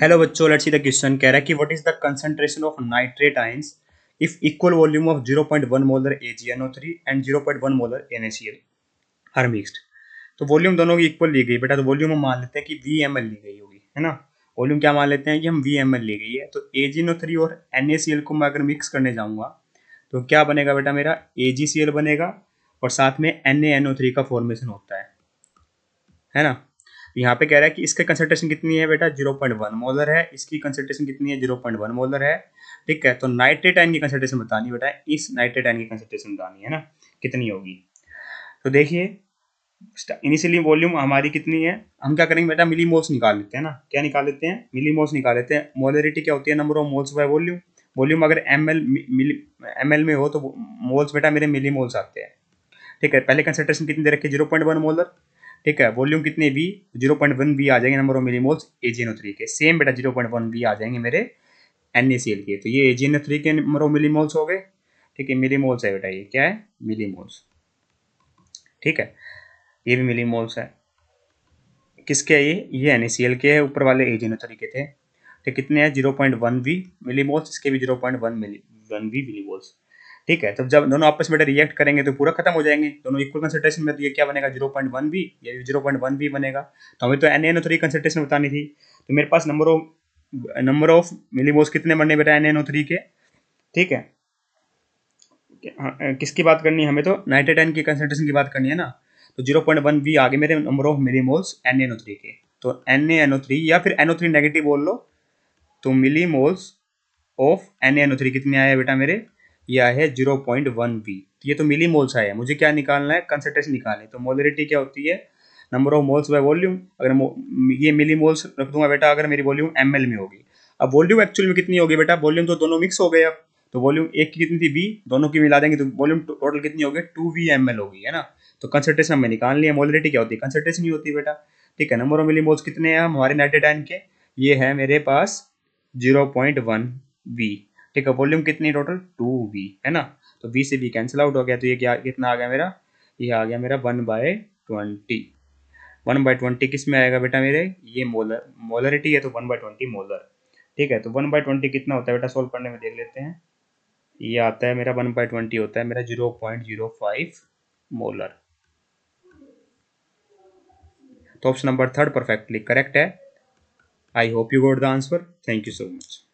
Hello बच्चों, let's see the question. कह रहा है कि what is the concentration of nitrate ions if equal volume of 0.1 molar AgNO3 and 0.1 molar NaCl are mixed. तो volume दोनों की इक्वल ली गई बेटा, तो वॉल्यूम हम मान लेते हैं कि VmL ली गई होगी, है ना। वॉल्यूम क्या मान लेते हैं कि हम VmL ली गई है। तो AgNO3 और NaCl को मैं अगर मिक्स करने जाऊंगा तो क्या बनेगा बेटा, मेरा AgCl बनेगा और साथ में NaNO3 का फॉर्मेशन होता है ना। यहाँ पे कह रहा है कि इसका कंसंट्रेशन कितनी है बेटा, 0.1 मोलर है। इसकी कंसंट्रेशन कितनी है, 0.1 मोलर है। ठीक है, तो नाइट्रेट आयन की कंसंट्रेशन बतानी बेटा, इस नाइट्रेट आयन की कंसंट्रेशन बतानी है ना, कितनी होगी। तो देखिए, इनिशियली वॉल्यूम हमारी कितनी है, हम क्या करेंगे बेटा, मिलीमोल्स निकाल लेते हैं ना। क्या निकाल लेते हैं, मिलीमोल्स निकाल लेते हैं। मोलरिटी क्या होती है, number of moles by volume. Volume अगर ml में हो तो मोल्स बेटा मेरे मिलीमोल्स आते हैं। ठीक है, पहले कंसंट्रेशन कितनी दे रखी है, 0.1 मोलर। ठीक है, वॉल्यूम कितने V, 0.1 V आ जाएंगे नंबर ऑफ मिलीमोल्स AgNO3 के। सेम बेटा 0.1 V आ जाएंगे मेरे NaCl के। तो ये AgNO3 के नंबर ऑफ मिलीमोल्स हो गए। ठीक है, मिलीमोल्स है बेटा, ये क्या है, मिलीमोल्स। ठीक है, ये भी मिलीमोल्स है। किसके है ये NaCl के है, ऊपर वाले AgNO3 के थे। तो कितने हैं, 0.1 V मिलीमोल्स, इसके भी 0.1 V मिलीमोल्स। ठीक है, तो जब दोनों आपस में रिएक्ट करेंगे तो पूरा खत्म हो जाएंगे, दोनों इक्वल कंसंट्रेशन में। तो ये क्या बनेगा, 0.1 V, ये भी 0.1 V बनेगा। तो हमें तो NaNO3 कंसंट्रेशन बतानी थी। तो मेरे पास नंबर ऑफ मिलीमोल्स कितने बनने बेटा NaNO3 के। ठीक है, किसकी बात करनी है हमें, तो नाइट्रेट आयन की कंसंट्रेशन की बात करनी है ना। तो 0.1 V आगे मेरे नंबर ऑफ मिलीमोल्स NaNO3 के। तो NaNO3 या फिर NO3 नेगेटिव बोल लो, तो मिलीमोल्स ऑफ NaNO3 कितने आए बेटा मेरे, ये आया है 0.1 V। तो ये तो मिलीमोल्स आया है, मुझे क्या निकालना है, कंसंट्रेशन निकालनी है। तो मोलरिटी क्या होती है, number of moles by volume. अगर ये मिलीमोल्स रख दूंगा बेटा, अगर मेरी वॉल्यूम ml में होगी। अब वॉल्यूम एक्चुअल में कितनी होगी बेटा, वॉल्यूम तो दोनों मिक्स हो गए अब। तो वॉल्यूम एक की कितनी थी V, दोनों की मिला देंगे तो वॉल्यूम टोटल कितनी होगी, 2VmL होगी, है ना। तो कंसंट्रेशन हमें निकाल लिया। मोलरिटी क्या होती है, कंसंट्रेशन ही होती है बेटा। ठीक है, नंबर ऑफ मिलीमोल्स कितने हैं हमारे नाइट्रेट आयन के, ये है मेरे पास 0.1 V। ठीक है, वॉल्यूम कितनी टोटल, 2V, है ना। तो V से V कैंसिल आउट हो गया। तो ये क्या कितना आ गया मेरा, ये आ गया मेरा 1/20। 1/20 किस में आएगा बेटा मेरे, ये मोलरिटी है तो 1/20 मोलर। ठीक है, तो 1/20 कितना होता है बेटा, सोल्व करने में देख लेते हैं। ये आता है मेरा 1/20 होता है मेरा 0.05 मोलर। तो option number third perfectly correct है। I hope you got the answer. Thank you so much.